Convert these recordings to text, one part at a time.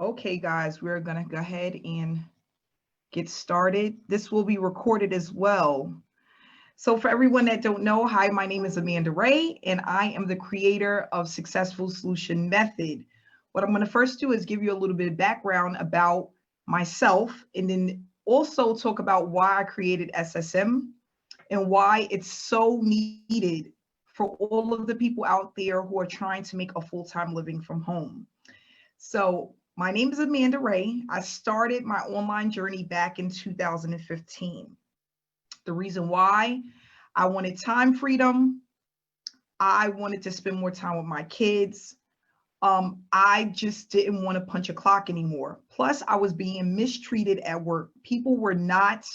Okay, guys, we're going to go ahead and get started. This will be recorded as well. So for everyone that don't know, hi, my name is Amanda Wray, and I am the creator of Successful Solution Method. What I'm going to first do is give you a little bit of background about myself, and then also talk about why I created SSM and why it's so needed for all of the people out there who are trying to make a full-time living from home. So my name is Amanda Wray. I started my online journey back in 2015. The reason why: I wanted time freedom. I wanted to spend more time with my kids. I just didn't want to punch a clock anymore. Plus, I was being mistreated at work. People were not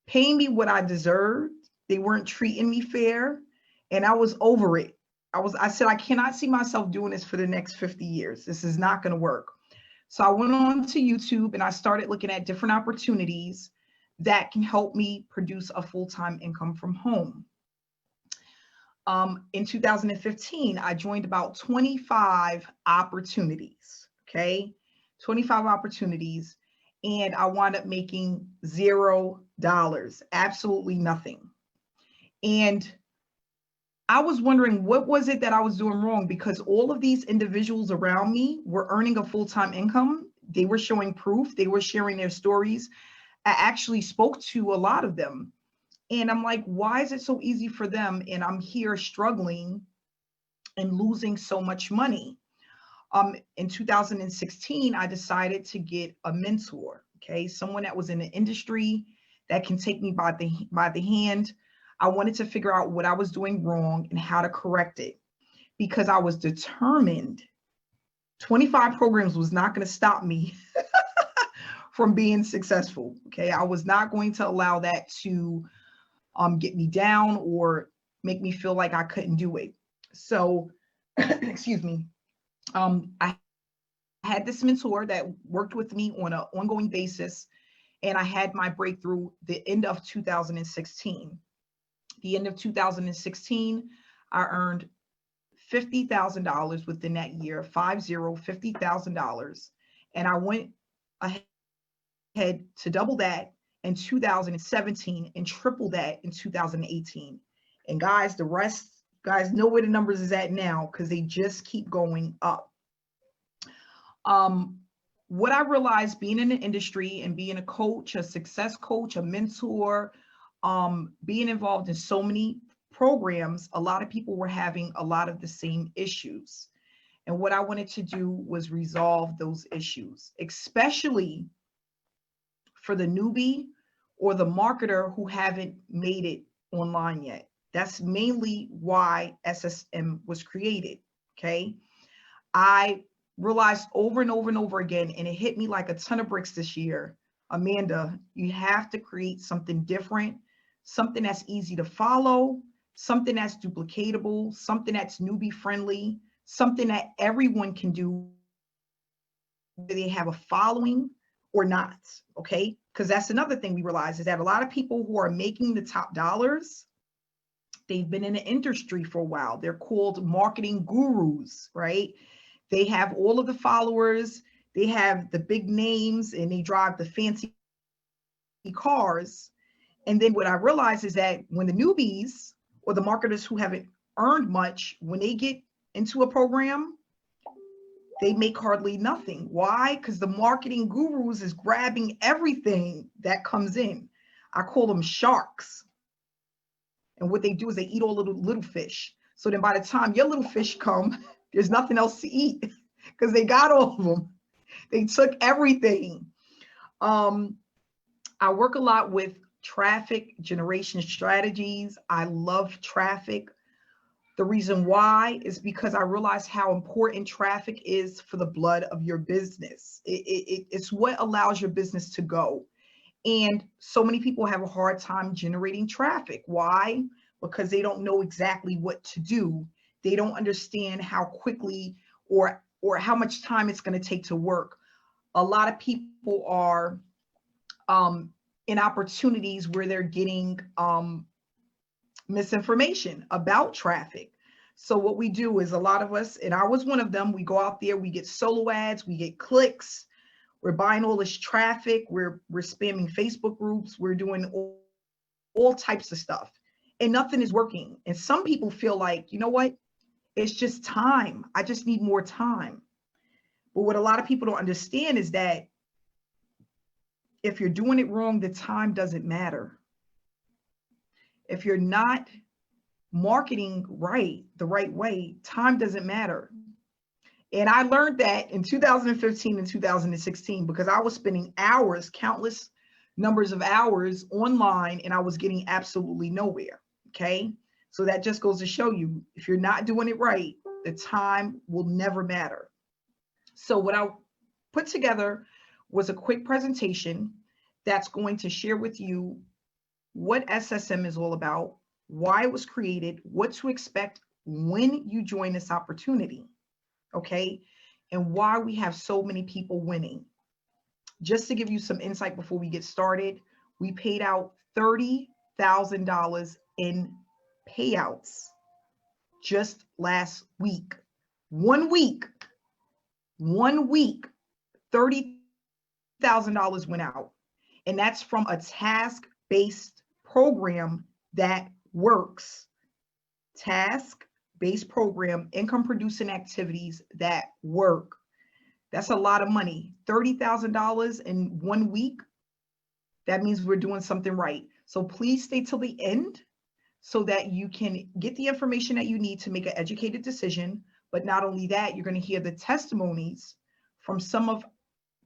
paying me what I deserved. They weren't treating me fair, and I was over it. I said, I cannot see myself doing this for the next 50 years. This is not going to work. So I went on to YouTube and I started looking at different opportunities that can help me produce a full-time income from home. In 2015, I joined about 25 opportunities, okay? 25 opportunities, and I wound up making $0, absolutely nothing. And I was wondering, what was it that I was doing wrong? Because all of these individuals around me were earning a full-time income. They were showing proof. They were sharing their stories. I actually spoke to a lot of them. And I'm like, why is it so easy for them? And I'm here struggling and losing so much money. In 2016, I decided to get a mentor, okay? Someone that was in the industry that can take me by the hand. I wanted to figure out what I was doing wrong and how to correct it, because I was determined 25 programs was not going to stop me from being successful. Okay. I was not going to allow that to get me down or make me feel like I couldn't do it. So, excuse me. I had this mentor that worked with me on an ongoing basis, and I had my breakthrough the end of 2016. The end of 2016, I earned $50,000 within that year, $50,000. And I went ahead to double that in 2017 and triple that in 2018. And guys, the rest, guys know where the numbers is at now, because they just keep going up. What I realized being in the industry and being a coach, a success coach, a mentor, being involved in so many programs, a lot of people were having a lot of the same issues. And what I wanted to do was resolve those issues, especially for the newbie or the marketer who haven't made it online yet. That's mainly why SSM was created, okay? I realized over and over and over again, and it hit me like a ton of bricks this year: Amanda, you have to create something different, something that's easy to follow, something that's duplicatable, something that's newbie friendly, something that everyone can do, whether they have a following or not, okay? Because that's another thing we realize, is that a lot of people who are making the top dollars, they've been in the industry for a while. They're called marketing gurus, right? They have all of the followers, they have the big names, and they drive the fancy cars. And then what I realized is that when the newbies or the marketers who haven't earned much, when they get into a program, they make hardly nothing. Why? Because the marketing gurus is grabbing everything that comes in. I call them sharks. And what they do is they eat all little fish. So then by the time your little fish come, there's nothing else to eat, because they got all of them. They took everything. I work a lot with traffic generation strategies. I love traffic. The reason why is because I realize how important traffic is for the blood of your business. It's what allows your business to go. And so many people have a hard time generating traffic. Why? Because they don't know exactly what to do. They don't understand how quickly or how much time it's going to take to work. A lot of people are in opportunities where they're getting misinformation about traffic. So what we do is a lot of us, and I was one of them, we go out there, we get solo ads, we get clicks, we're buying all this traffic, we're spamming Facebook groups, we're doing all types of stuff, and nothing is working. And some people feel like, you know what? It's just time. I just need more time. But what a lot of people don't understand is that if you're doing it wrong, the time doesn't matter. If you're not marketing right, the right way, time doesn't matter. And I learned that in 2015 and 2016 because I was spending hours, countless numbers of hours online, and I was getting absolutely nowhere. Okay. So that just goes to show you, if you're not doing it right, the time will never matter. So what I put together was a quick presentation that's going to share with you what SSM is all about, why it was created, what to expect when you join this opportunity, okay, and why we have so many people winning. Just to give you some insight before we get started, we paid out $30,000 in payouts just last week. 1 week, $30,000 went out. And that's from a task-based program that works. Task-based program, income producing activities that work. That's a lot of money. $30,000 in 1 week. That means we're doing something right. So please stay till the end so that you can get the information that you need to make an educated decision. But not only that, you're going to hear the testimonies from some of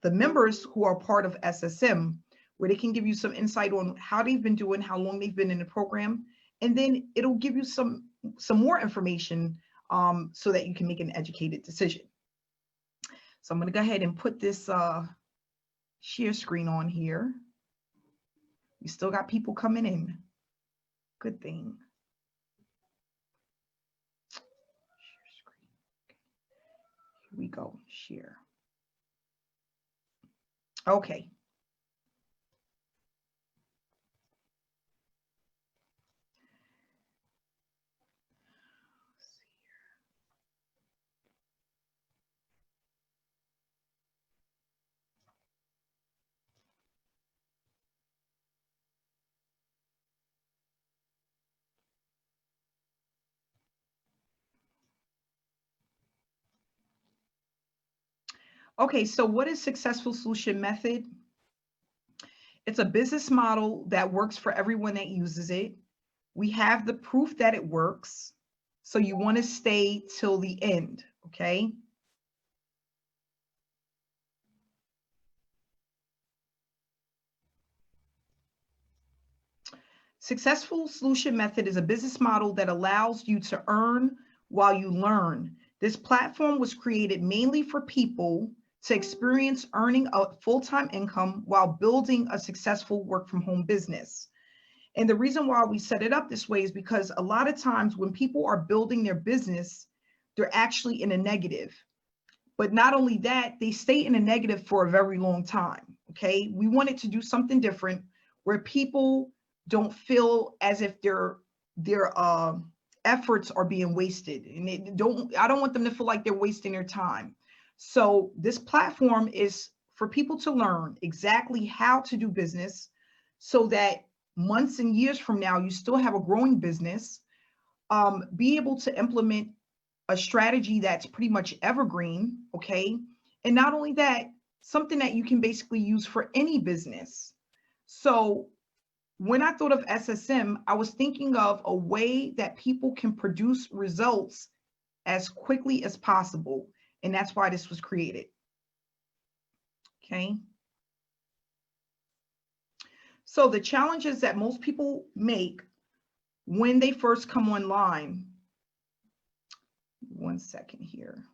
the members who are part of SSM, where they can give you some insight on how they've been doing, how long they've been in the program, and then it'll give you some more information so that you can make an educated decision. So I'm going to go ahead and put this share screen on here. We still got people coming in. Good thing. Share screen. Okay. Here we go. Share. Okay. Okay, so what is successful solution method? It's a business model that works for everyone that uses it. We have the proof that it works. So you want to stay till the end, okay? Successful solution method is a business model that allows you to earn while you learn. This platform was created mainly for people to experience earning a full-time income while building a successful work from home business. And the reason why we set it up this way is because a lot of times when people are building their business, they're actually in a negative. But not only that, they stay in a negative for a very long time, okay? We wanted to do something different where people don't feel as if their efforts are being wasted. And I don't want them to feel like they're wasting their time. So this platform is for people to learn exactly how to do business so that months and years from now, you still have a growing business, be able to implement a strategy that's pretty much evergreen, okay? And not only that, something that you can basically use for any business. So when I thought of SSM, I was thinking of a way that people can produce results as quickly as possible. And that's why this was created. Okay. So the challenges that most people make when they first come online. One second here.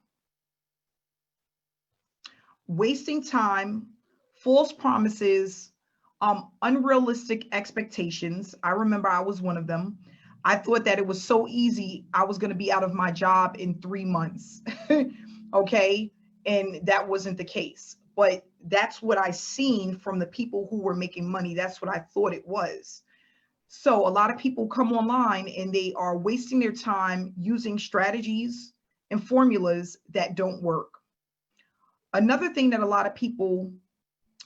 Wasting time, false promises, unrealistic expectations. I remember I was one of them. I thought that it was so easy. I was going to be out of my job in 3 months. Okay. And that wasn't the case. But that's what I seen from the people who were making money. That's what I thought it was. So a lot of people come online and they are wasting their time using strategies and formulas that don't work. Another thing that a lot of people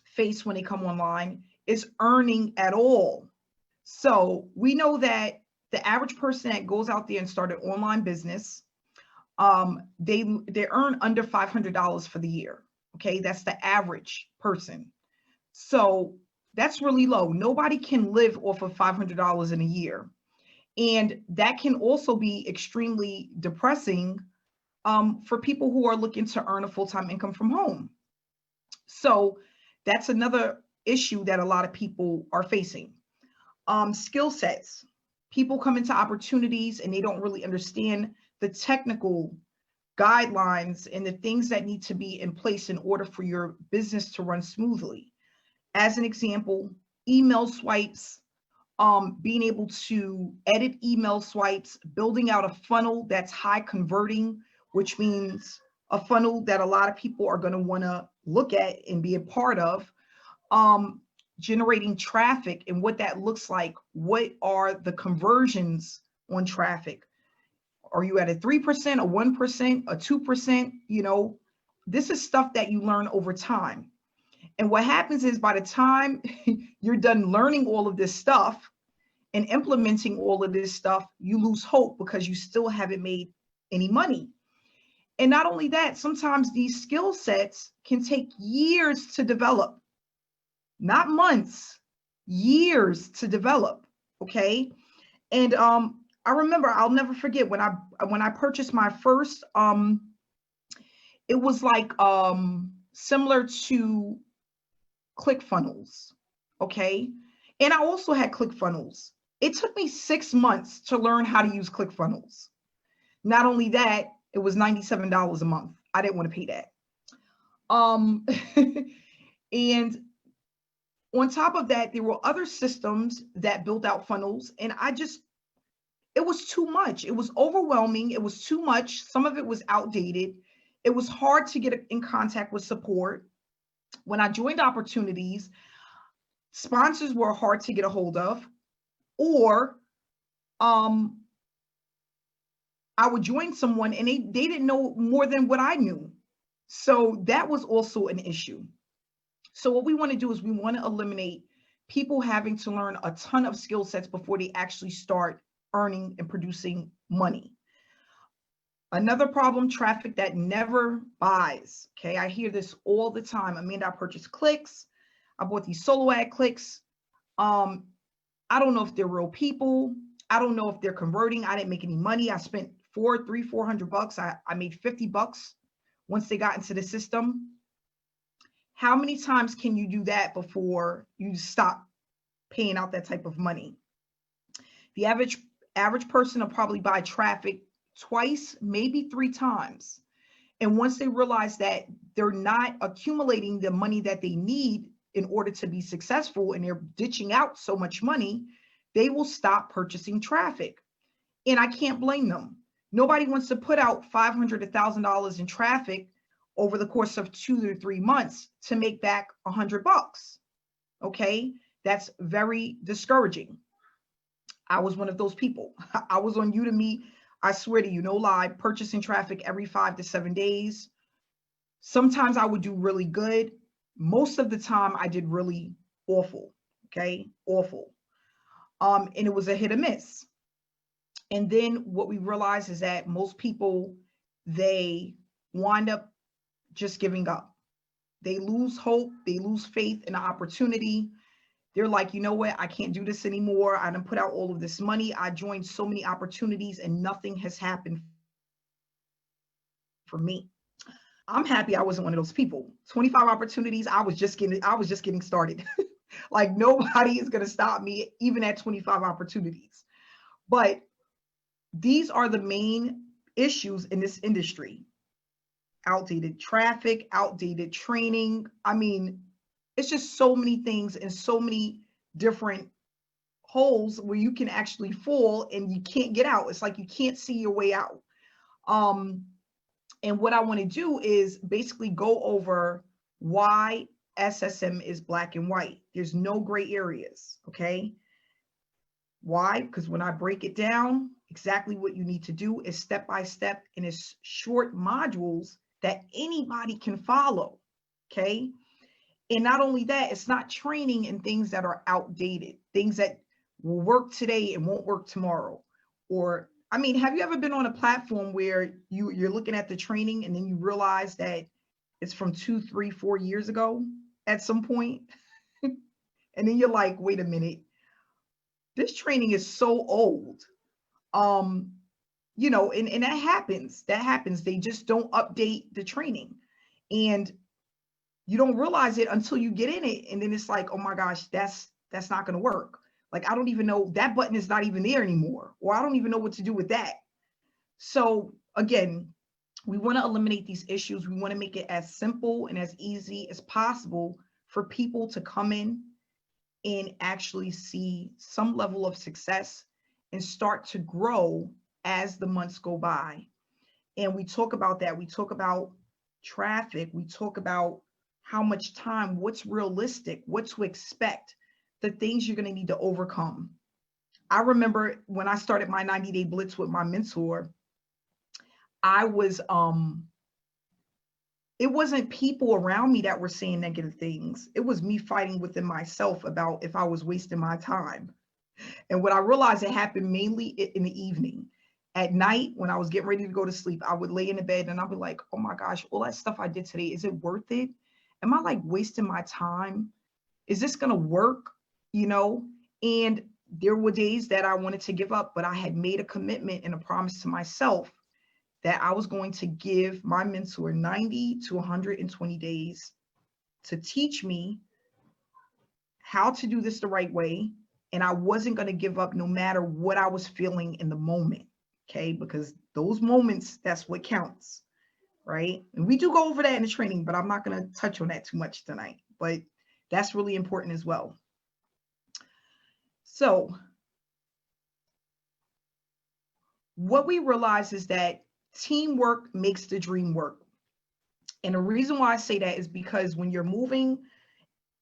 face when they come online is earning at all. So we know that the average person that goes out there and start an online business, they earn under $500 for the year. Okay, that's the average person. So that's really low. Nobody can live off of $500 in a year. And that can also be extremely depressing for people who are looking to earn a full-time income from home. So that's another issue that a lot of people are facing. Skill sets. People come into opportunities and they don't really understand the technical guidelines and the things that need to be in place in order for your business to run smoothly. As an example, email swipes, being able to edit email swipes, building out a funnel that's high converting, which means a funnel that a lot of people are going to want to look at and be a part of, generating traffic and what that looks like. What are the conversions on traffic? Are you at a 3%, a 1%, a 2%? You know, this is stuff that you learn over time. And what happens is by the time you're done learning all of this stuff and implementing all of this stuff, you lose hope because you still haven't made any money. And not only that, sometimes these skill sets can take years to develop, not months, years to develop. Okay. And I remember, I'll never forget when I purchased my first, it was like similar to ClickFunnels. Okay. And I also had ClickFunnels. It took me 6 months to learn how to use ClickFunnels. Not only that, it was $97 a month. I didn't want to pay that. And on top of that, there were other systems that built out funnels, and it was too much. It was overwhelming. It was too much. Some of it was outdated. It was hard to get in contact with support. When I joined opportunities, sponsors were hard to get a hold of, or I would join someone and they didn't know more than what I knew. So that was also an issue. So what we want to do is we want to eliminate people having to learn a ton of skill sets before they actually start earning and producing money. Another problem, traffic that never buys. Okay, I hear this all the time. Amanda, I purchased clicks. I bought these solo ad clicks. I don't know if they're real people. I don't know if they're converting. I didn't make any money. I spent $400 I made $50 once they got into the system. How many times can you do that before you stop paying out that type of money? The average person will probably buy traffic twice, maybe 3 times. And once they realize that they're not accumulating the money that they need in order to be successful and they're ditching out so much money, they will stop purchasing traffic. And I can't blame them. Nobody wants to put out $500 to $1,000 in traffic over the course of 2 to 3 months to make back $100. Okay, that's very discouraging. I was one of those people. I was on Udemy, I swear to you, no lie, purchasing traffic every 5 to 7 days. Sometimes I would do really good. Most of the time I did really awful. Okay, awful. And it was a hit or miss. And then what we realize is that most people, they wind up just giving up. They lose hope. They lose faith in the opportunity. They're like, you know what? I can't do this anymore. I done put out all of this money. I joined so many opportunities and nothing has happened for me. I'm happy I wasn't one of those people. 25 opportunities. I was just getting started. Like nobody is going to stop me even at 25 opportunities. But these are the main issues in this industry. Outdated traffic, outdated training. I mean, it's just so many things and so many different holes where you can actually fall and you can't get out. It's like you can't see your way out. And what I want to do is basically go over why SSM is black and white. There's no gray areas, okay? Why? Because when I break it down, exactly what you need to do is step by step, and it's short modules that anybody can follow. Okay. And not only that, it's not training in things that are outdated, things that will work today and won't work tomorrow. Or, I mean, have you ever been on a platform where you're looking at the training and then you realize that it's from 2, 3, 4 years ago at some point? And then you're like, wait a minute, this training is so old. Um, and that happens. That happens. They just don't update the training. And you don't realize it until you get in it. And then it's like, oh my gosh, that's not going to work. Like, I don't even know, that button is not even there anymore, or I don't even know what to do with that. So again, we want to eliminate these issues. We want to make it as simple and as easy as possible for people to come in and actually see some level of success and start to grow as the months go by. And we talk about that. We talk about traffic. We talk about how much time, what's realistic, what to expect, the things you're going to need to overcome. I remember when I started my 90-day blitz with my mentor, I was, it wasn't people around me that were saying negative things. It was me fighting within myself about if I was wasting my time. And when I realized it happened mainly in the evening. At night, when I was getting ready to go to sleep, I would lay in the bed and I'd be like, oh my gosh, all that stuff I did today, is it worth it? Am I like wasting my time? Is this going to work? And there were days that I wanted to give up, but I had made a commitment and a promise to myself that I was going to give my mentor 90 to 120 days to teach me how to do this the right way. And I wasn't going to give up no matter what I was feeling in the moment. Okay. Because those moments, that's what counts. Right. And we do go over that in the training, but I'm not going to touch on that too much tonight, but that's really important as well. So what we realize is that teamwork makes the dream work. And the reason why I say that is because when you're moving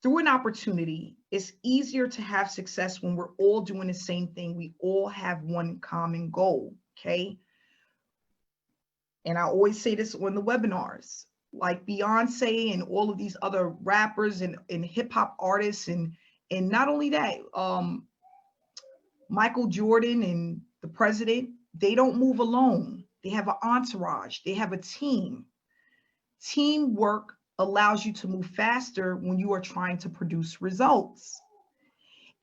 through an opportunity, it's easier to have success when we're all doing the same thing. We all have one common goal. Okay. And I always say this on the webinars, like Beyonce and all of these other rappers and hip hop artists. And not only that, Michael Jordan and the president, they don't move alone. They have an entourage. They have a team. Teamwork allows you to move faster when you are trying to produce results.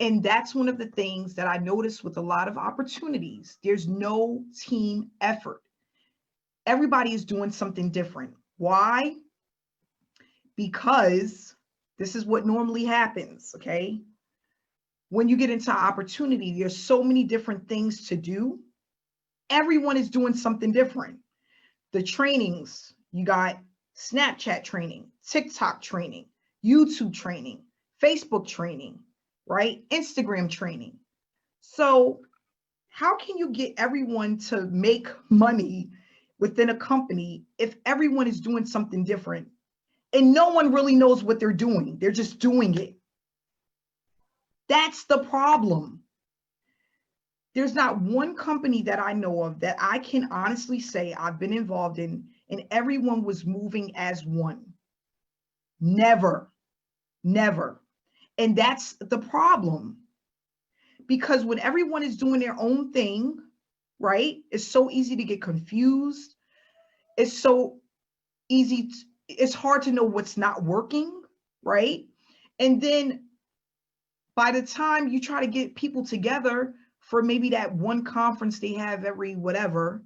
And that's one of the things that I noticed with a lot of opportunities. There's no team effort. Everybody is doing something different. Why? Because this is what normally happens, okay? When you get into opportunity, there's so many different things to do. Everyone is doing something different. The trainings, you got Snapchat training, TikTok training, YouTube training, Facebook training, right? Instagram training. So how can you get everyone to make money within a company if everyone is doing something different and no one really knows what they're doing? They're just doing it. That's the problem. There's not one company that I know of that I can honestly say I've been involved in and everyone was moving as one. Never, never. And that's the problem. Because when everyone is doing their own thing, right, it's so easy to get confused. It's so easy. It's hard to know what's not working, right? And then by the time you try to get people together for maybe that one conference they have every whatever,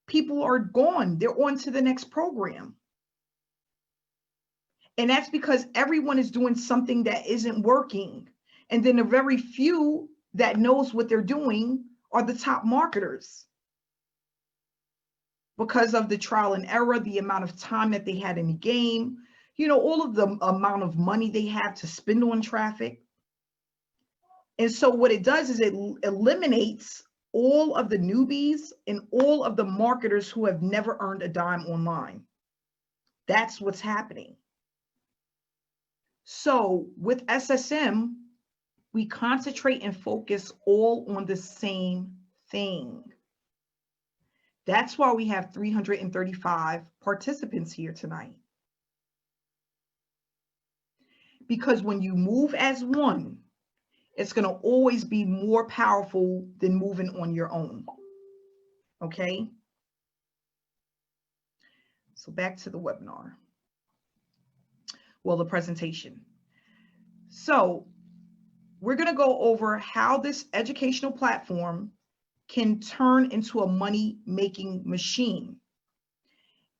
people are gone. They're on to the next program. And that's because everyone is doing something that isn't working. And then the very few that knows what they're doing are the top marketers. Because of the trial and error, the amount of time that they had in the game, all of the amount of money they have to spend on traffic. And so what it does is it eliminates all of the newbies and all of the marketers who have never earned a dime online. That's what's happening. So with SSM, We concentrate and focus all on the same thing. That's why we have 335 participants here tonight. Because when you move as one, it's going to always be more powerful than moving on your own. Okay? So back to the webinar. Well, the presentation. So we're going to go over how this educational platform can turn into a money-making machine.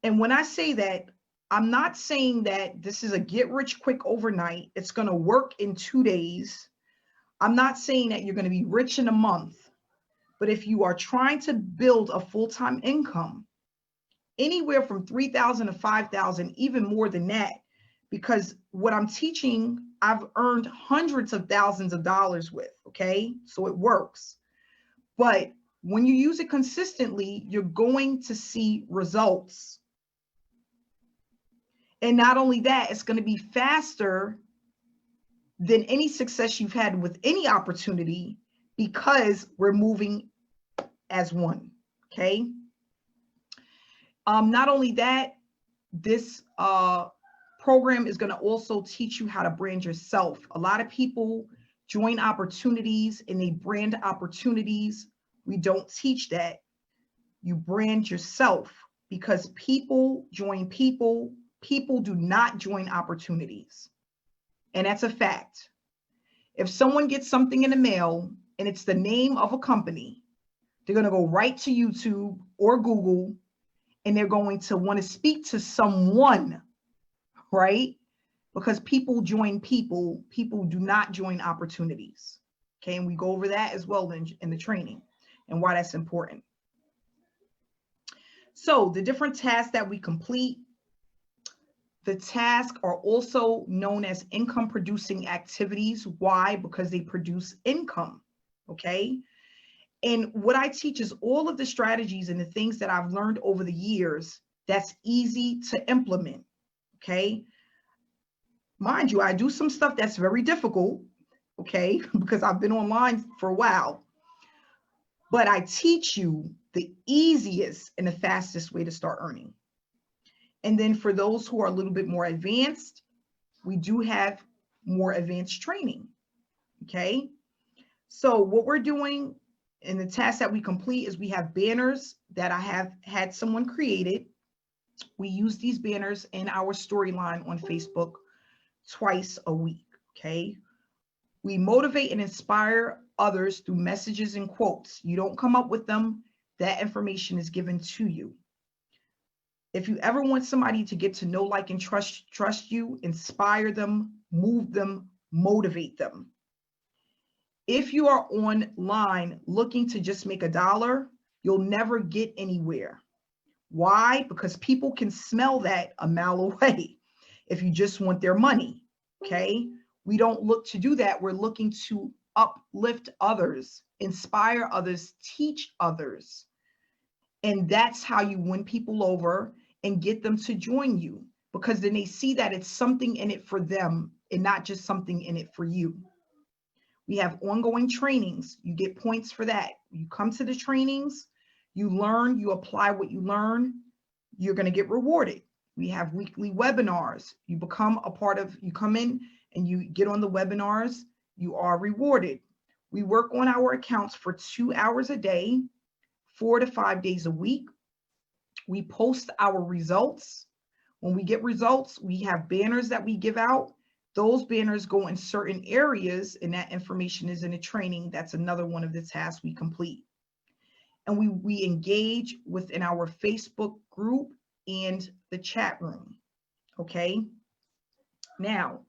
And when I say that, I'm not saying that this is a get-rich-quick overnight. It's going to work in 2 days. I'm not saying that you're going to be rich in a month. But if you are trying to build a full-time income, anywhere from 3,000 to 5,000, even more than that, because what I'm teaching, I've earned hundreds of thousands of dollars with, okay? So it works. But when you use it consistently, you're going to see results. And not only that, it's going to be faster than any success you've had with any opportunity because we're moving as one, okay? Not only that, this program is going to also teach you how to brand yourself. A lot of people join opportunities and they brand opportunities. We don't teach that. You brand yourself because people join people. People do not join opportunities. And that's a fact. If someone gets something in the mail and it's the name of a company, they're going to go right to YouTube or Google and they're going to want to speak to someone, right? Because people join people. People do not join opportunities. Okay, and we go over that as well in the training and why that's important. So the different tasks that we complete, the tasks are also known as income producing activities. Why? Because they produce income, okay? And what I teach is all of the strategies and the things that I've learned over the years that's easy to implement, okay? Mind you, I do some stuff that's very difficult, okay, because I've been online for a while. But I teach you the easiest and the fastest way to start earning. And then for those who are a little bit more advanced, we do have more advanced training, okay? So what we're doing in the tasks that we complete is we have banners that I have had someone created. We use these banners in our storyline on Facebook twice a week, okay? We motivate and inspire others through messages and quotes. You don't come up with them. That information is given to you. If you ever want somebody to get to know, like, and trust you, inspire them, move them, motivate them. If you are online looking to just make $1, you'll never get anywhere. Why? Because people can smell that a mile away if you just want their money, okay? We don't look to do that. We're looking to uplift others, inspire others, teach others. And that's how you win people over and get them to join you, because then they see that it's something in it for them and not just something in it for you. We have ongoing trainings. You get points for that. You come to the trainings, you learn, you apply what you learn, you're going to get rewarded. We have weekly webinars. You become a part of, you come in and you get on the webinars, you are rewarded. We work on our accounts for 2 hours a day, 4 to 5 days a week. We post our results. When we get results, we have banners that we give out. Those banners go in certain areas, and that information is in a training. That's another one of the tasks we complete. And we engage within our Facebook group and the chat room, okay? Now,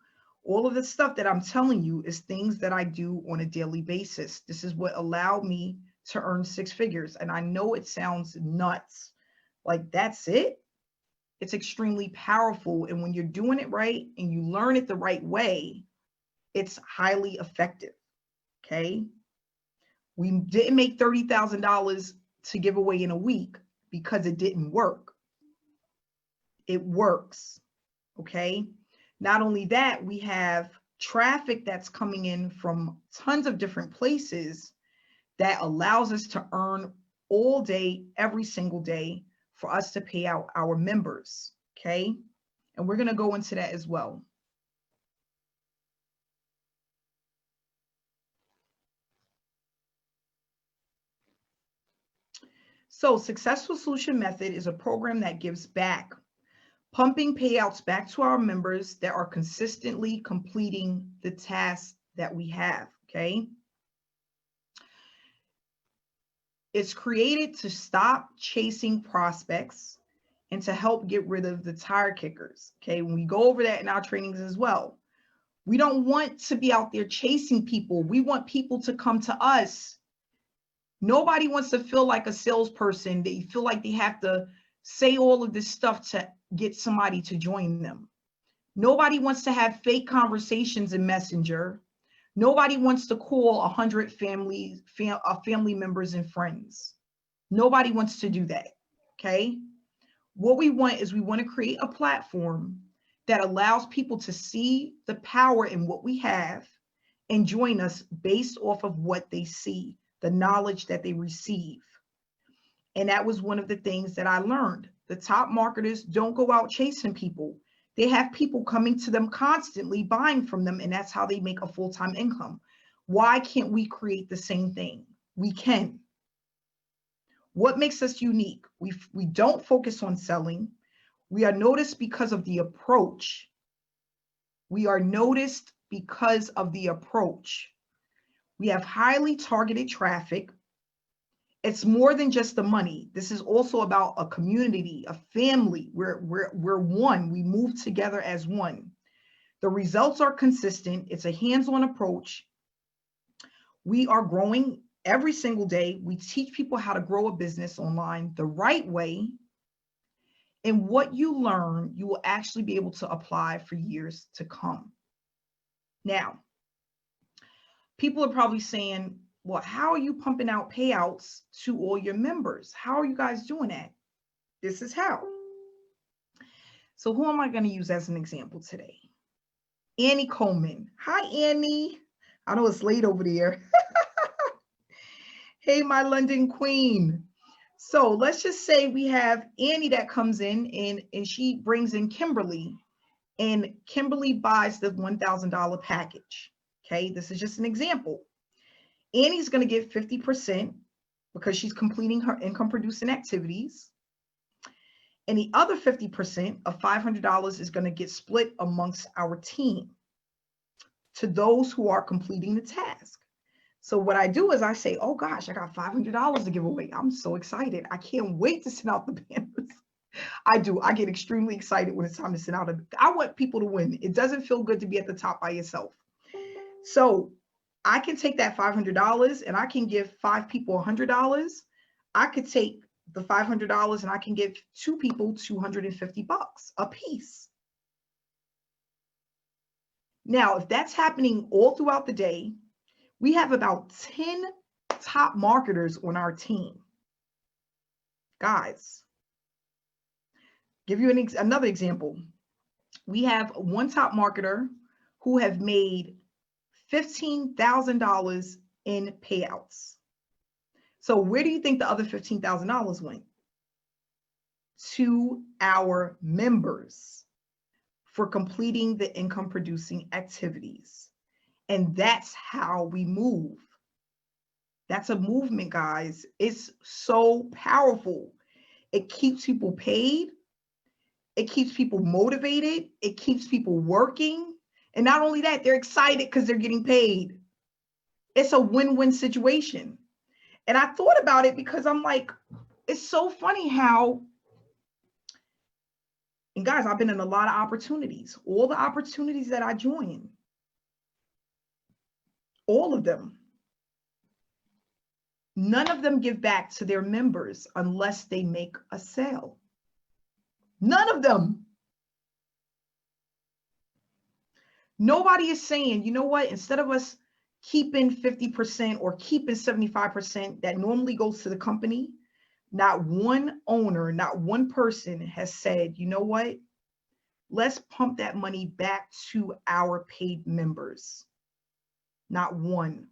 all of the stuff that I'm telling you is things that I do on a daily basis. This is what allowed me to earn 6 figures. And I know it sounds nuts, like that's it. It's extremely powerful. And when you're doing it right and you learn it the right way, it's highly effective, okay? We didn't make $30,000 to give away in a week because it didn't work. It works, okay? Not only that, we have traffic that's coming in from tons of different places that allows us to earn all day, every single day, for us to pay out our members, okay? And we're gonna go into that as well. So Successful Solution Method is a program that gives back, pumping payouts back to our members that are consistently completing the tasks that we have, okay? It's created to stop chasing prospects and to help get rid of the tire kickers, okay? When we go over that in our trainings as well, we don't want to be out there chasing people. We want people to come to us. Nobody wants to feel like a salesperson. They feel like they have to say all of this stuff to get somebody to join them. Nobody wants to have fake conversations in Messenger. Nobody wants to call 100 family members and friends. Nobody wants to do that, okay? What we want is we want to create a platform that allows people to see the power in what we have and join us based off of what they see, the knowledge that they receive. And that was one of the things that I learned. The top marketers don't go out chasing people. They have people coming to them constantly, buying from them, and that's how they make a full-time income. Why can't we create the same thing? We can. What makes us unique? We don't focus on selling. We are noticed because of the approach. We are noticed because of the approach. We have highly targeted traffic. It's more than just the money. This is also about a community, a family. We're one. We move together as one. The results are consistent. It's a hands-on approach. We are growing every single day. We teach people how to grow a business online the right way. And what you learn, you will actually be able to apply for years to come. Now, people are probably saying, well, how are you pumping out payouts to all your members? How are you guys doing that? This is how. So who am I going to use as an example today? Annie Coleman. Hi, Annie. I know it's late over there. Hey, my London queen. So let's just say we have Annie that comes in and she brings in Kimberly, and Kimberly buys the $1,000 package. Okay, this is just an example. Annie's going to get 50% because she's completing her income producing activities. And the other 50% of $500 is going to get split amongst our team to those who are completing the task. So what I do is I say, oh gosh, I got $500 to give away. I'm so excited. I can't wait to send out the banners. I do. I get extremely excited when it's time to send out. I want people to win. It doesn't feel good to be at the top by yourself. So I can take that $500 and I can give 5 people $100. I could take the $500 and I can give 2 people $250 a piece. Now, if that's happening all throughout the day, we have about 10 top marketers on our team. Guys, give you another example. We have one top marketer who have made $15,000 in payouts. So where do you think the other $15,000 went? To our members for completing the income producing activities. And that's how we move. That's a movement, guys. It's so powerful. It keeps people paid. It keeps people motivated. It keeps people working. And not only that, they're excited because they're getting paid. It's a win-win situation. And I thought about it because I'm like, it's so funny how, and guys, I've been in a lot of opportunities. All the opportunities that I join, all of them, none of them give back to their members unless they make a sale. None of them. Nobody is saying, you know what, instead of us keeping 50% or keeping 75% that normally goes to the company, not one owner, not one person has said, you know what, Let's pump that money back to our paid members. Not one.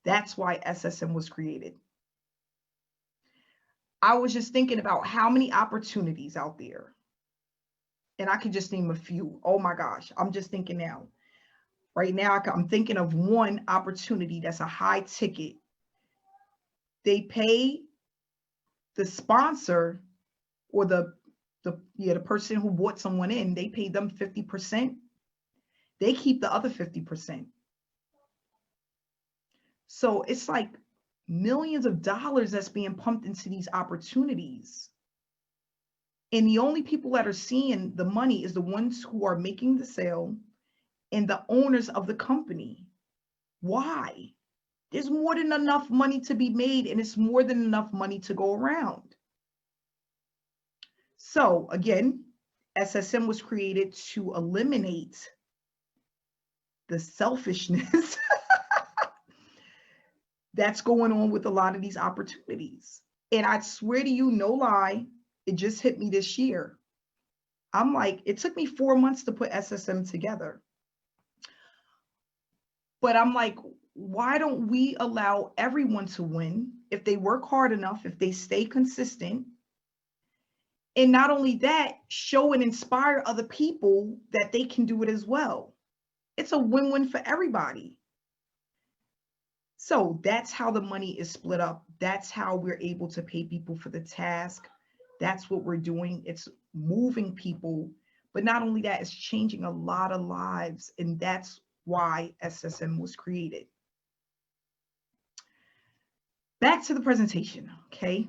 That's why SSM was created. I was just thinking about how many opportunities out there. And I could just name a few. Oh my gosh, I'm just thinking now. Right now, I'm thinking of one opportunity that's a high ticket. They pay the sponsor or the person who brought someone in, they pay them 50%. They keep the other 50%. So it's like millions of dollars that's being pumped into these opportunities. And the only people that are seeing the money is the ones who are making the sale and the owners of the company. Why? There's more than enough money to be made, and it's more than enough money to go around. So again, SSM was created to eliminate the selfishness that's going on with a lot of these opportunities. And I swear to you, no lie, it just hit me this year. I'm like, it took me 4 months to put SSM together. But I'm like, why don't we allow everyone to win if they work hard enough, if they stay consistent? And not only that, show and inspire other people that they can do it as well. It's a win-win for everybody. So that's how the money is split up. That's how we're able to pay people for the task. That's what we're doing. It's moving people. But not only that, it's changing a lot of lives. And that's why SSM was created. Back to the presentation, okay?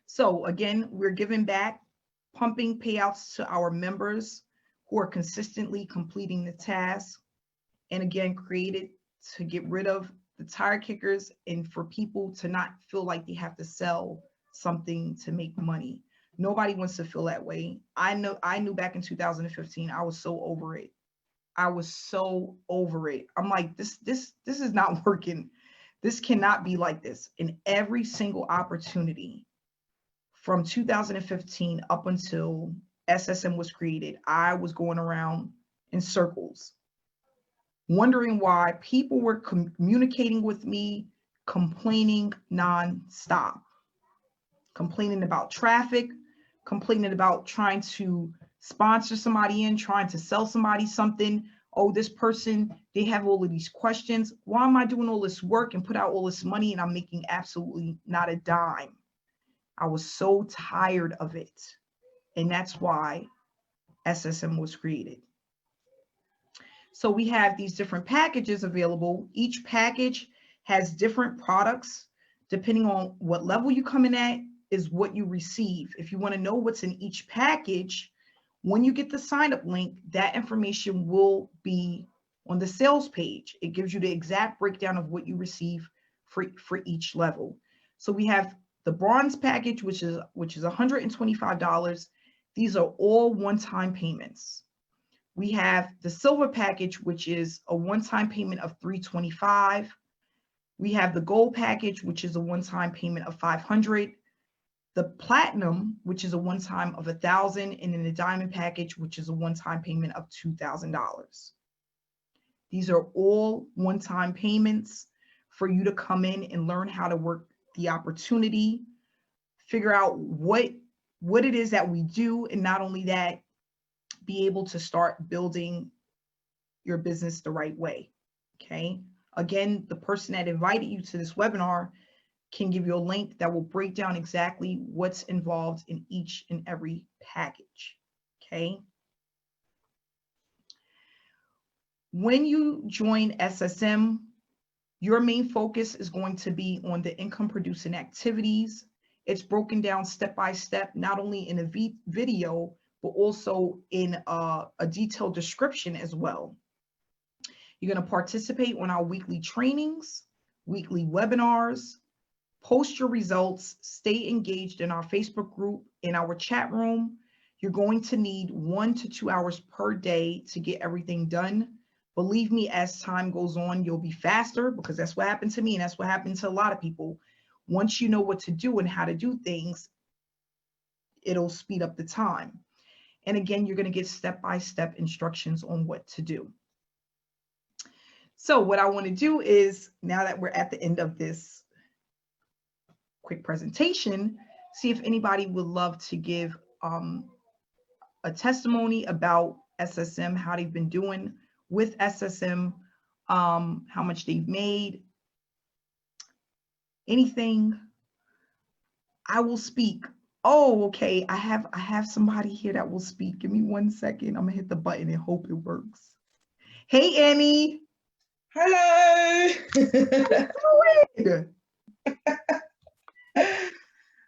So again, we're giving back, pumping payouts to our members who are consistently completing the task. And again, created to get rid of the tire kickers and for people to not feel like they have to sell something to make money. Nobody wants to feel that way. I knew back in 2015, I was so over it. I was so over it. I'm like, this is not working. This cannot be like this. In every single opportunity from 2015 up until SSM was created, I was going around in circles, wondering why people were communicating with me, complaining nonstop, complaining about traffic, complaining about trying to sponsor somebody in, trying to sell somebody something. Oh, this person, they have all of these questions. Why am I doing all this work and put out all this money and I'm making absolutely not a dime? I was so tired of it. And that's why SSM was created. So we have these different packages available. Each package has different products. Depending on what level you come in at is what you receive. If you want to know what's in each package, when you get the sign up link, that information will be on the sales page. It gives you the exact breakdown of what you receive for each level. So we have the bronze package, which is $125. These are all one-time payments. We have the silver package, which is a one-time payment of $325. We have the gold package, which is a one-time payment of $500. The platinum, which is a one-time of $1,000, and then the diamond package, which is a one-time payment of $2,000. These are all one-time payments for you to come in and learn how to work the opportunity, figure out what it is that we do, and not only that, be able to start building your business the right way, okay? Again, the person that invited you to this webinar can give you a link that will break down exactly what's involved in each and every package, okay? When you join SSM, your main focus is going to be on the income producing activities. It's broken down step by step, not only in a video, but also in a detailed description as well. You're going to participate on our weekly trainings, weekly webinars, post your results, stay engaged in our Facebook group, in our chat room. You're going to need 1 to 2 hours per day to get everything done. Believe me, as time goes on, you'll be faster, because that's what happened to me and that's what happened to a lot of people. Once you know what to do and how to do things, it'll speed up the time. And again, you're going to get step-by-step instructions on what to do. So what I want to do is, now that we're at the end of this quick presentation, see if anybody would love to give a testimony about SSM, how they've been doing with SSM, how much they've made, anything. I will speak. Oh, okay. I have somebody here that will speak. Give me 1 second. I'm gonna hit the button and hope it works. Hey, Annie. Hello.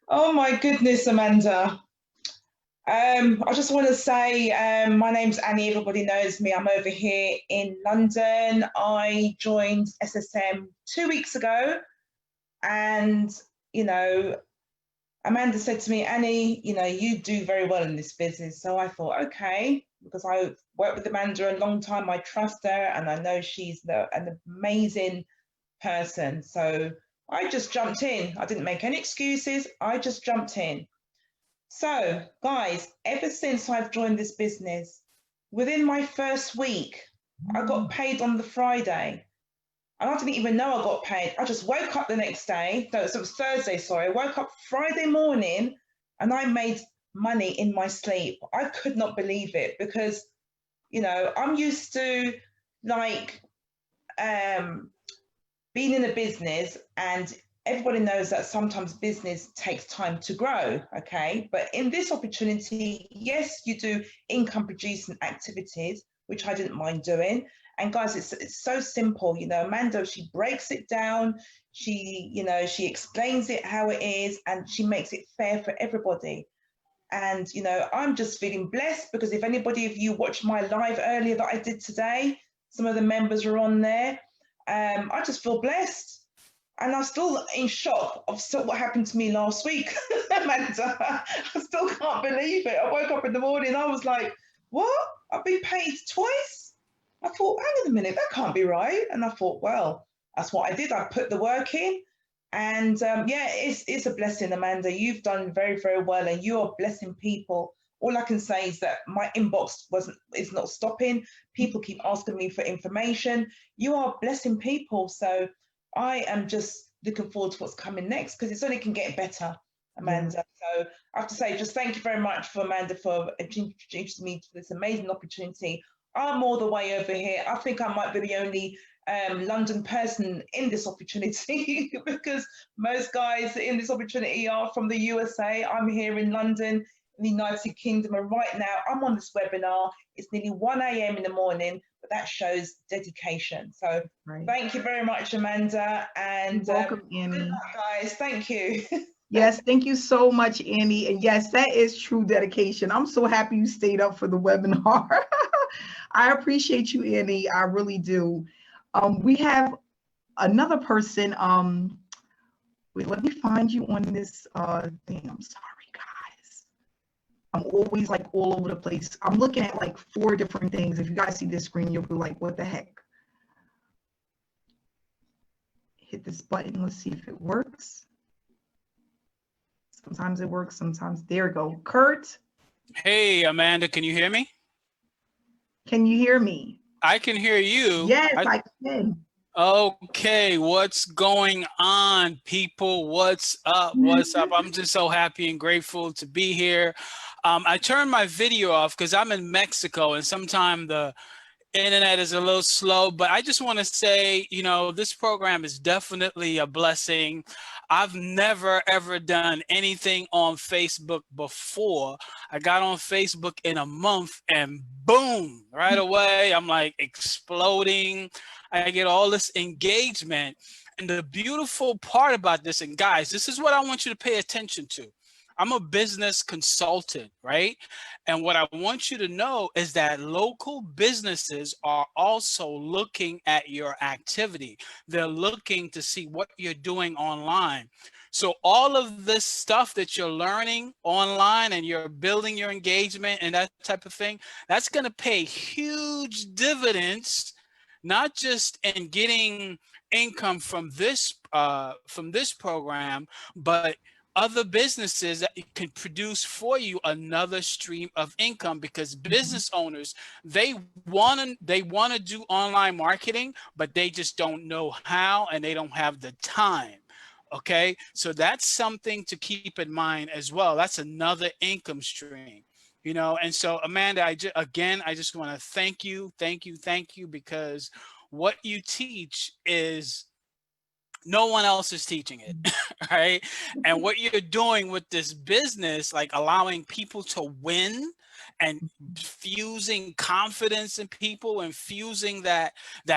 Oh my goodness, Amanda. I just want to say my name's Annie. Everybody knows me. I'm over here in London. I joined SSM 2 weeks ago, and you know, Amanda said to me, Annie, you know, you do very well in this business. So I thought, okay, because I worked with Amanda a long time, I trust her, and I know she's an amazing person. So I just jumped in. I didn't make any excuses. I just jumped in. So guys, ever since I've joined this business, within my first week, I got paid on the Friday. And I didn't even know I got paid. I just woke up the next day. No, so it was Thursday, sorry. I woke up Friday morning and I made money in my sleep. I could not believe it because, you know, I'm used to like being in a business, and everybody knows that sometimes business takes time to grow, okay? But in this opportunity, yes, you do income producing activities, which I didn't mind doing. And guys, it's so simple, you know, Amanda, she breaks it down, she explains it how it is, and she makes it fair for everybody. And, you know, I'm just feeling blessed because if anybody of you watched my live earlier that I did today, some of the members are on there. I just feel blessed. And I'm still in shock of what happened to me last week, Amanda. I still can't believe it. I woke up in the morning, I was like, what? I've been paid twice? I thought, hang on a minute, that can't be right. And I thought, well, that's what I did. I put the work in. And yeah, it's a blessing, Amanda. You've done very, very well, and you are blessing people. All I can say is that my inbox is not stopping. People keep asking me for information. You are blessing people. So I am just looking forward to what's coming next because it's only can get better, Amanda. Yeah. So I have to say, just thank you very much for Amanda for introducing me to this amazing opportunity. I'm all the way over here. I think I might be the only London person in this opportunity because most guys in this opportunity are from the USA. I'm here in London, in the United Kingdom, and right now I'm on this webinar. It's nearly 1 a.m. in the morning, but that shows dedication. So Thank you very much, Amanda, and welcome, Annie. Guys, thank you. Yes, thank you so much, Annie. And yes, that is true dedication. I'm so happy you stayed up for the webinar. I appreciate you, Annie. I really do. We have another person. Wait, let me find you on this thing. I'm sorry, guys. I'm always like all over the place. I'm looking at like 4 different things. If you guys see this screen, you'll be like, what the heck? Hit this button. Let's see if it works. Sometimes it works, sometimes. There we go. Kurt. Hey, Amanda, can you hear me? Can you hear me? I can hear you. Yes, I can. Okay, what's going on, people? What's up? What's up? I'm just so happy and grateful to be here. I turned my video off because I'm in Mexico and sometimes the internet is a little slow, but I just want to say, you know, this program is definitely a blessing. I've never, ever done anything on Facebook before. I got on Facebook in a month and boom, right away, I'm like exploding. I get all this engagement. And the beautiful part about this, and guys, this is what I want you to pay attention to. I'm a business consultant, right? And what I want you to know is that local businesses are also looking at your activity. They're looking to see what you're doing online. So all of this stuff that you're learning online and you're building your engagement and that type of thing, that's going to pay huge dividends, not just in getting income from this program, but other businesses that can produce for you another stream of income, because business owners, they want to do online marketing, but they just don't know how, and they don't have the time. Okay, so that's something to keep in mind as well. That's another income stream, you know. And so, Amanda, I just want to thank you, because what you teach is no one else is teaching it, right? And what you're doing with this business, like allowing people to win and fusing confidence in people and fusing that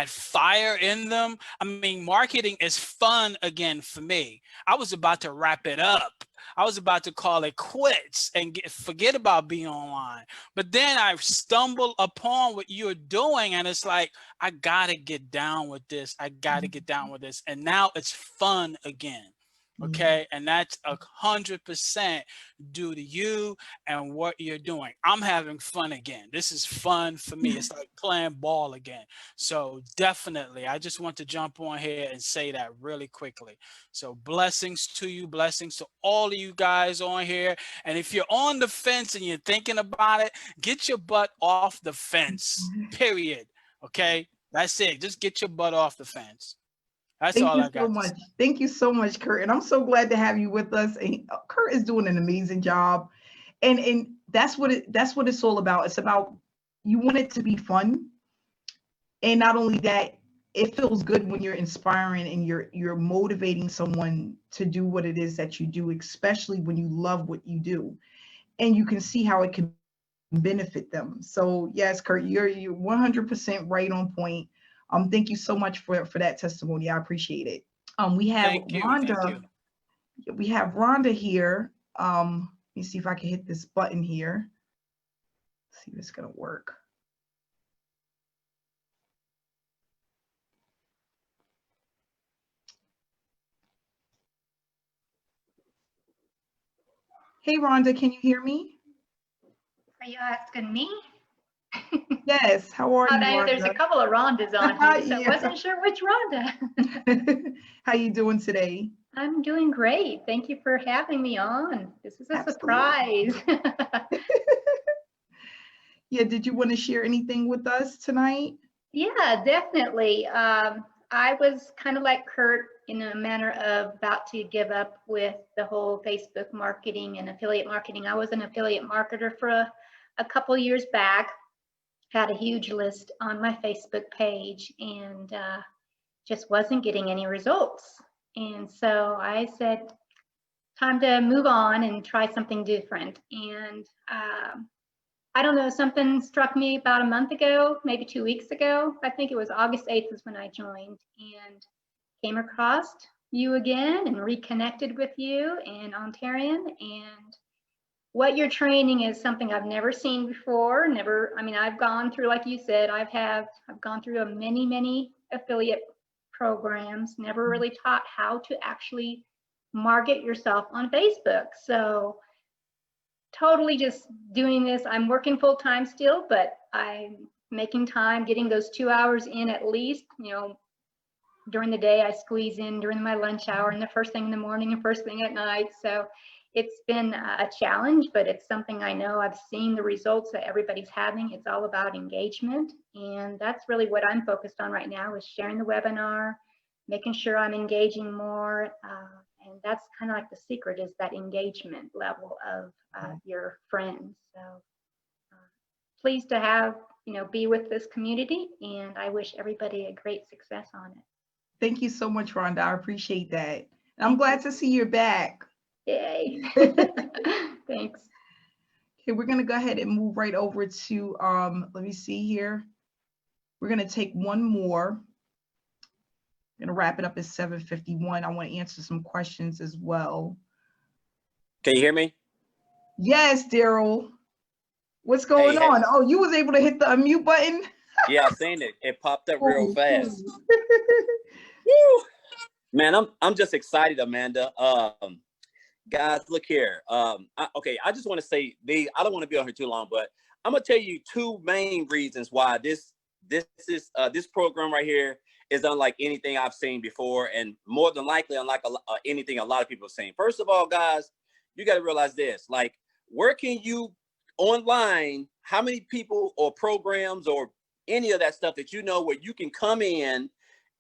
fire in them. I mean, marketing is fun again for me. I was about to wrap it up. I was about to call it quits and forget about being online. But then I stumbled upon what you're doing, and it's like, I gotta get down with this. I gotta get down with this. And now it's fun again. Okay. And that's 100% due to you and what you're doing. I'm having fun again. This is fun for me. It's like playing ball again. So definitely, I just want to jump on here and say that really quickly. So blessings to you, blessings to all of you guys on here. And if you're on the fence and you're thinking about it, get your butt off the fence, period. Okay, that's it. Just get your butt off the fence. That's Thank all you I so got to much. say. Thank you so much, Kurt. And I'm so glad to have you with us. And Kurt is doing an amazing job. And that's what it's all about. It's about, you want it to be fun. And not only that, it feels good when you're inspiring and you're motivating someone to do what it is that you do, especially when you love what you do. And you can see how it can benefit them. So yes, Kurt, you're 100% right on point. Thank you so much for that testimony. I appreciate it. We have Thank you. Thank Rhonda. you. We have Rhonda here. Let me see if I can hit this button here. See if it's gonna work. Hey Rhonda, can you hear me? Are you asking me? Yes. How are you, Rhonda? There's a couple of Rhondas on here, so Yeah. I wasn't sure which Rhonda. How you doing today? I'm doing great. Thank you for having me on. This is a Absolutely. surprise. Yeah, did you want to share anything with us tonight? Yeah, definitely. I was kind of like Kurt in a manner of about to give up with the whole Facebook marketing and affiliate marketing. I was an affiliate marketer for a couple years back, had a huge list on my Facebook page, and just wasn't getting any results. And so I said, time to move on and try something different. And I don't know, something struck me about a month ago, maybe 2 weeks ago. I think it was August 8th is when I joined, and came across you again and reconnected with you and Ontarian. And what you're training is something I've never seen before. I mean, I've gone through, like you said, I've gone through many affiliate programs, never really taught how to actually market yourself on Facebook. So totally just doing this. I'm working full time still, but I'm making time, getting those 2 hours in at least. You know, during the day I squeeze in during my lunch hour and the first thing in the morning and first thing at night. So it's been a challenge, but it's something I know I've seen the results that everybody's having. It's all about engagement. And that's really what I'm focused on right now, is sharing the webinar, making sure I'm engaging more. And that's kind of like the secret, is that engagement level of your friends. So pleased to have, be with this community, and I wish everybody a great success on it. Thank you so much, Rhonda. I appreciate that. I'm glad to see you're back. Yay. Thanks. Okay, we're going to go ahead and move right over to, let me see here. We're going to take one more. I'm going to wrap it up at 7:51. I want to answer some questions as well. Can you hear me? Yes, Daryl. What's going on? Oh, you was able to hit the unmute button? Yeah, I've seen it. It popped up real fast. Woo. Man, I'm just excited, Amanda. Guys, look here. I just want to say, I don't want to be on here too long, but I'm gonna tell you two main reasons why this this program right here is unlike anything I've seen before, and more than likely unlike anything a lot of people have seen. First of all, guys, you got to realize this: like, where can you online? How many people or programs or any of that stuff that you know where you can come in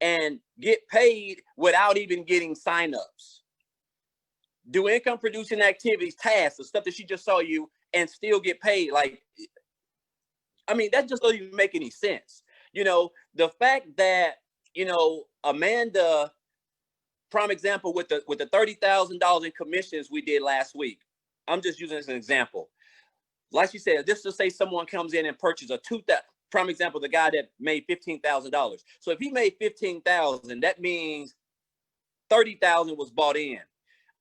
and get paid without even getting signups? Do income producing activities, tasks, the stuff that she just saw you, and still get paid. Like, I mean, that just doesn't even make any sense. You know, the fact that, you know, Amanda, prime example with the $30,000 in commissions we did last week. I'm just using this as an example. Like she said, just to say someone comes in and purchases a prime example, the guy that made $15,000. So if he made $15,000, that means $30,000 was bought in.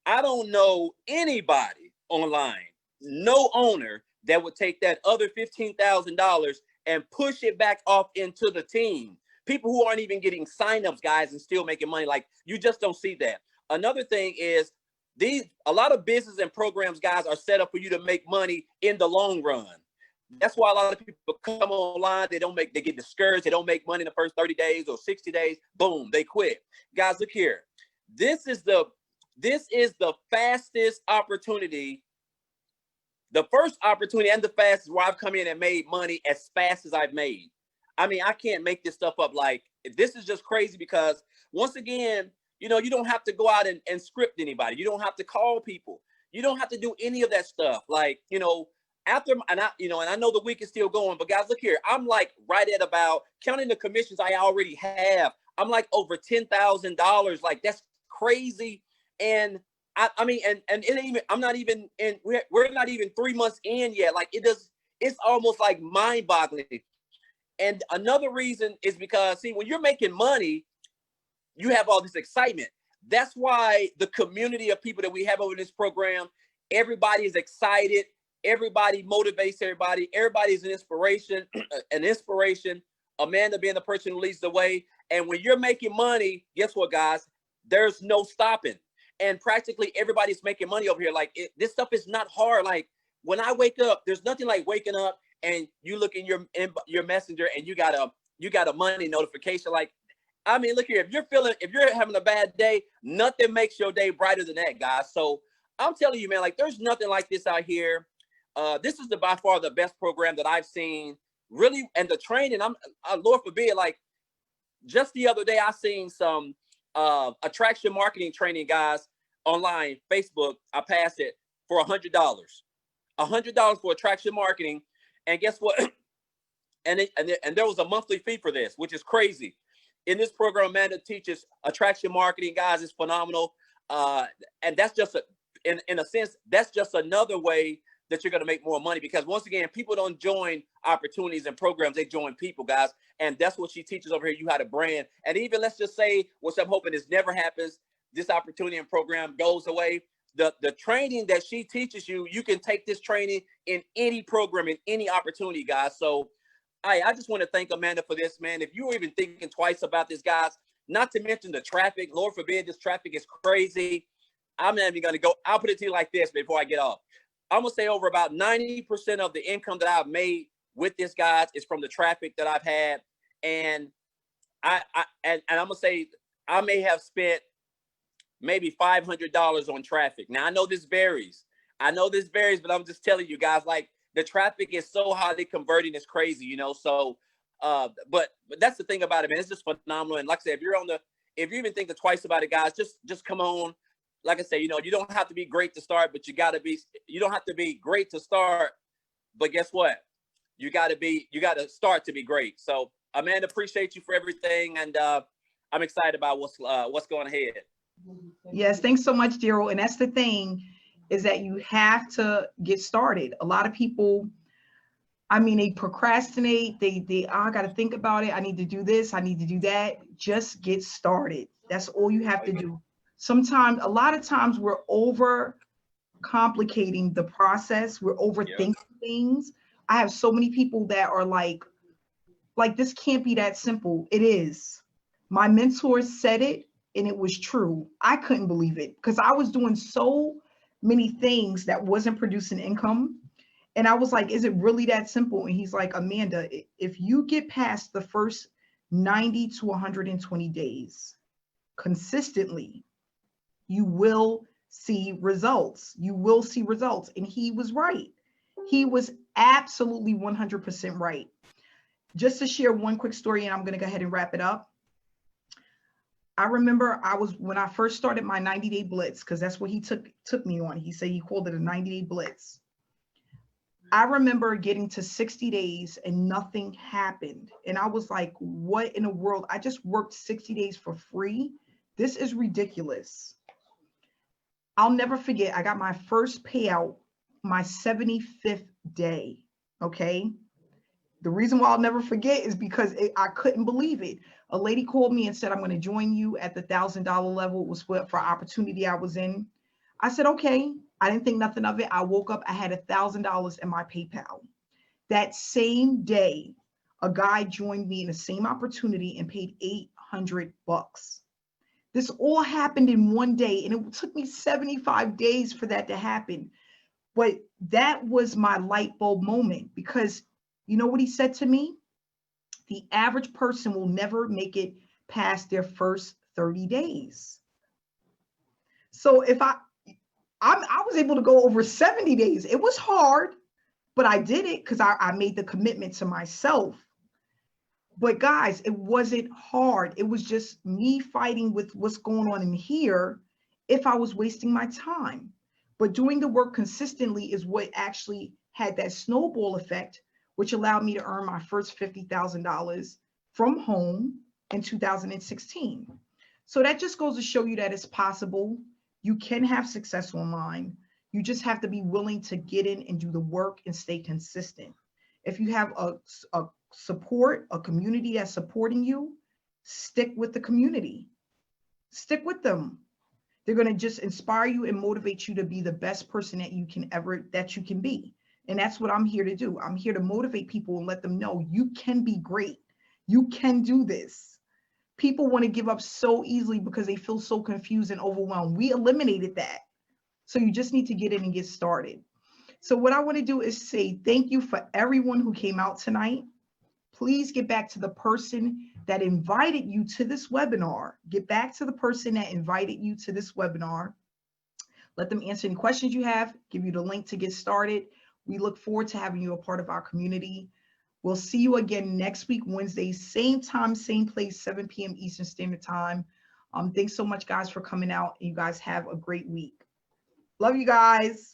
I don't know anybody online, no owner, that would take that other $15,000 and push it back off into the team. People who aren't even getting signups, guys, and still making money. Like, you just don't see that. Another thing is a lot of business and programs, guys, are set up for you to make money in the long run. That's why a lot of people come online, they get discouraged, they don't make money in the first 30 days or 60 days, boom, they quit. Guys, look here. This is the fastest opportunity, the first opportunity and the fastest where I've come in and made money as fast as I've made. I mean, I can't make this stuff up. Like, this is just crazy because, once again, you know, you don't have to go out and script anybody. You don't have to call people. You don't have to do any of that stuff. Like, you know, and I know the week is still going, but guys, look here. I'm like right at about, counting the commissions I already have, I'm like over $10,000. Like, that's crazy. And I mean, and it ain't even, I'm not even in, we're not even 3 months in yet. Like, it's almost like mind boggling. And another reason is because, see, when you're making money, you have all this excitement. That's why the community of people that we have over this program, everybody is excited. Everybody motivates everybody. Everybody is an inspiration, Amanda being the person who leads the way. And when you're making money, guess what, guys? There's no stopping. And practically everybody's making money over here. Like, this stuff is not hard. Like, when I wake up, there's nothing like waking up and you look in your messenger and you got a money notification. Like, I mean, look here, if you're having a bad day, nothing makes your day brighter than that, guys. So I'm telling you, man, like, there's nothing like this out here. This is by far the best program that I've seen, really. And the training, Lord forbid, like, just the other day, I seen some attraction marketing training, guys, online, Facebook. I passed it for $100 for attraction marketing. And guess what? And there was a monthly fee for this, which is crazy. In this program, Amanda teaches attraction marketing, guys. It's phenomenal. And that's just, in a sense, that's just another way that you're going to make more money, because, once again, people don't join opportunities and programs, they join people, guys. And that's what she teaches over here, you how to brand. And even, let's just say, which I'm hoping this never happens, this opportunity and program goes away. The training that she teaches you, you can take this training in any program, in any opportunity, guys. So I just want to thank Amanda for this, man. If you were even thinking twice about this, guys, not to mention the traffic, Lord forbid, this traffic is crazy. I'm not even going to go. I'll put it to you like this before I get off. I'm going to say over about 90% of the income that I've made with this, guys, is from the traffic that I've had. And I'm going to say I may have spent maybe $500 on traffic. Now, I know this varies, but I'm just telling you guys, like, the traffic is so highly converting, it's crazy, you know? So, but that's the thing about it, man. It's just phenomenal. And like I said, if you're even thinking twice about it, guys, just come on. Like I say, you know, you don't have to be great to start, but you don't have to be great to start, but guess what? You got to start to be great. So, Amanda, appreciate you for everything. And I'm excited about what's going ahead. Yes, thanks so much, Daryl. And that's the thing, is that you have to get started. A lot of people, I mean, they procrastinate. I got to think about it. I need to do this. I need to do that. Just get started. That's all you have to do. A lot of times we're over complicating the process. We're overthinking things. I have so many people that are like, this can't be that simple. It is. My mentor said it, and it was true. I couldn't believe it, because I was doing so many things that wasn't producing income. And I was like, is it really that simple? And he's like, Amanda, if you get past the first 90 to 120 days consistently, you will see results. You will see results. And he was right. He was absolutely 100% right. Just to share one quick story, and I'm going to go ahead and wrap it up. I remember when I first started my 90-day blitz, because that's what he took me on. He said he called it a 90-day blitz. I remember getting to 60 days and nothing happened. And I was like, what in the world? I just worked 60 days for free. This is ridiculous. I'll never forget, I got my first payout my 75th day, okay? The reason why I'll never forget is because I couldn't believe it. A lady called me and said, I'm going to join you at the $1,000 level. It was for opportunity I was in. I said, okay. I didn't think nothing of it. I woke up, I had $1,000 in my PayPal. That same day, a guy joined me in the same opportunity and paid $800. This all happened in one day, and it took me 75 days for that to happen. But that was my light bulb moment, because you know what he said to me? The average person will never make it past their first 30 days. So if I was able to go over 70 days. It was hard, but I did it because I made the commitment to myself. But guys, it wasn't hard. It was just me fighting with what's going on in here if I was wasting my time. But doing the work consistently is what actually had that snowball effect, which allowed me to earn my first $50,000 from home in 2016. So that just goes to show you that it's possible. You can have success online. You just have to be willing to get in and do the work and stay consistent. If you have a community that's supporting you, stick with the community. Stick with them. They're going to just inspire you and motivate you to be the best person that you can be. And that's what I'm here to do. I'm here to motivate people and let them know you can be great. You can do this. People want to give up so easily because they feel so confused and overwhelmed. We eliminated that. So you just need to get in and get started. So what I want to do is say thank you for everyone who came out tonight. Please get back to the person that invited you to this webinar. Get back to the person that invited you to this webinar. Let them answer any questions you have, give you the link to get started. We look forward to having you a part of our community. We'll see you again next week, Wednesday, same time, same place, 7 p.m. Eastern Standard Time. Thanks so much, guys, for coming out. You guys have a great week. Love you guys.